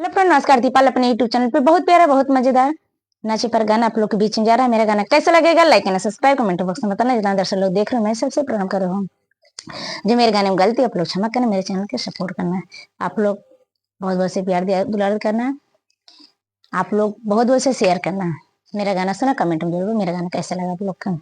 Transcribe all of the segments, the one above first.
Hello friend, नमस्कार। दीपाल अपने YouTube channel पे बहुत प्यारा, बहुत मजेदार नाचे पर गाना आप लोग के बीच में जा रहा है। मेरा गाना कैसा लगेगा, like and subscribe comment box में बताना। जितना दर्शक लोग देख रहे हो, मैं सबसे प्रणाम कर रहा हूँ। जो मेरे गाने में गलती, आप लोग क्षमा करना, मेरे चैनल के सपोर्ट करना है। आप लोग बहुत बहुत से प्यार दिया दुलार करना है। आप लोग बहुत बहुत से शेयर करना है। मेरा गाना सुना, कमेंट में जरूर मेरा गाना कैसा लगा आप लोग का।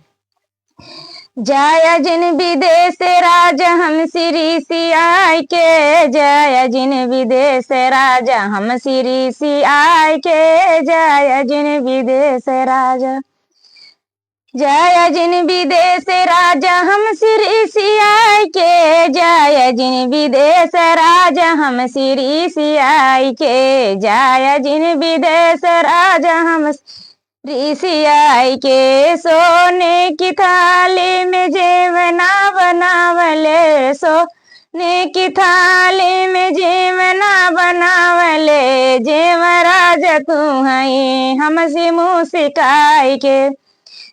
जय जिन विदेश राजा हम श्री सियाय के, जय जिन विदेश राजा हम श्री सियाय के, जय जिन विदेश राजा, जय जिन विदेश राजा हम श्री सियाय के, जय जिन विदेश राजा हम श्री सियाय के, जय जिन विदेश राजा हम ऋषियाई के। सोने की थाली में जेवना बनावले, सोने की थाली में जेवना बनावले, जेवराज तू है हमसे मुँह सिकाई के,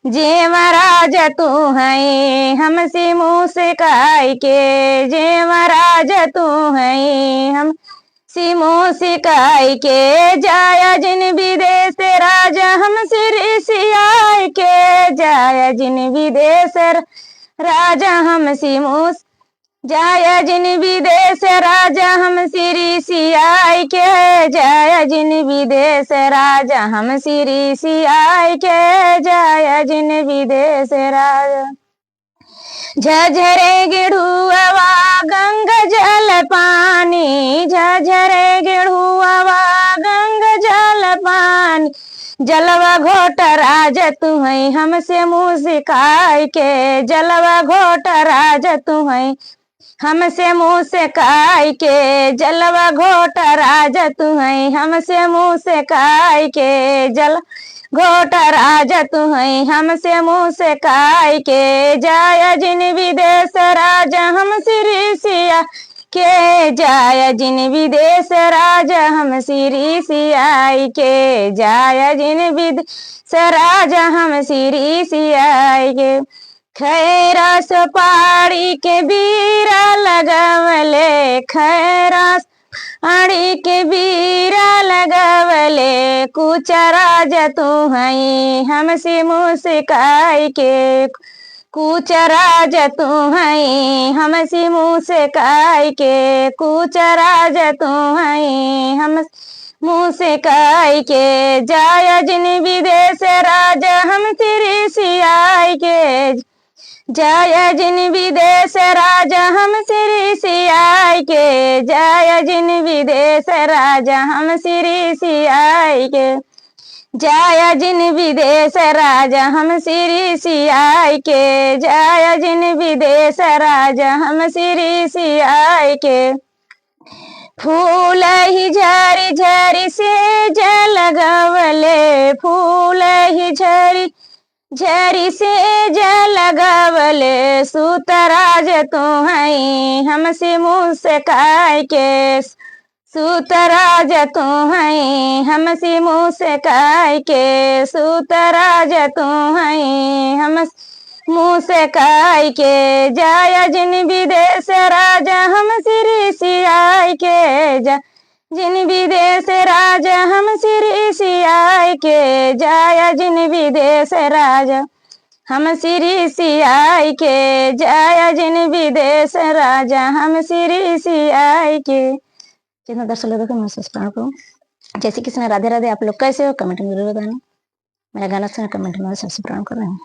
जेवराज तू है हमसे मुँह सिकाई के, जेवराज तू है हम सिमो सिकाई के। जाया जिन विदेश राजा हम श्री सियाय के, जाया जिन विदेश राजा हम सिमो, जाया जिन विदेश राजा हम श्री सियाय के, जाया जिन विदेश राजा हम श्री सियाय के, जाया जिन विदेश राजा। झझरे गिढ़ुआ गंगा जल पानी, झझरे गिढ़ुआ गंगा जल पानी, जलवा घोट राज तू है हमसे मुँह सिकाई के, जलवा घोट राज तू है हमसे मुँह सिकाई के, जलवा घोट राज तू है हमसे मुँह सिकाई के, जल घोट राज तू है हमसे मुँह सिकाई के। जाया जिन विदेश राजा हम श्री सिया के, जाया जिन विदेश राजा हम श्री सियाई के, जाया जिन विदेश राजा हम श्री सियाई के। खैरा सुपारी के बीरा लगावले, खैरा सुपारी के बीरा लगावले, कुचराज तू है हमसे मुँह सिकाई के, कुचराज तू है हमसे मुँह सिकाई के, कुचराज तू है हम मुँह सिकाई के। जाया जिन विदेश राजा हम श्री सियाई के, जय जिन विदेश राजा हम श्री सियाई के, जय जिन विदेश राजा हम श्री सियाई के, जय जिन विदेश राजा हम श्री सियाई के, जय जिन विदेश राजा हम श्री सियाई के। फूल ही झरी झरी से जल गवले, फूल ही झरी झरी से जल गवले, सूतराज तू है हमसे मुँह सिकाई के, सूतराज तू है हमसे मुँह सिकाई के, सूतराज तू है हम मुँह सिकाई के। जाया जिन विदेश राजा हम श्री सियाई के, जिन विदेश राजा हम श्री सियाई के, जाया जिन विदेश राजा हम श्री सियाई के, जाया जिन विदेश राजा हम श्री सियाई के। जितना दर्शक लोगों को मैं सब्सक्राइब करूँ। जैसे किसी ने राधे राधे, आप लोग कैसे हो कमेंट में जरूर बताना। मेरा गाना सुना, कमेंट में सब्सक्राइब कर रहे हैं।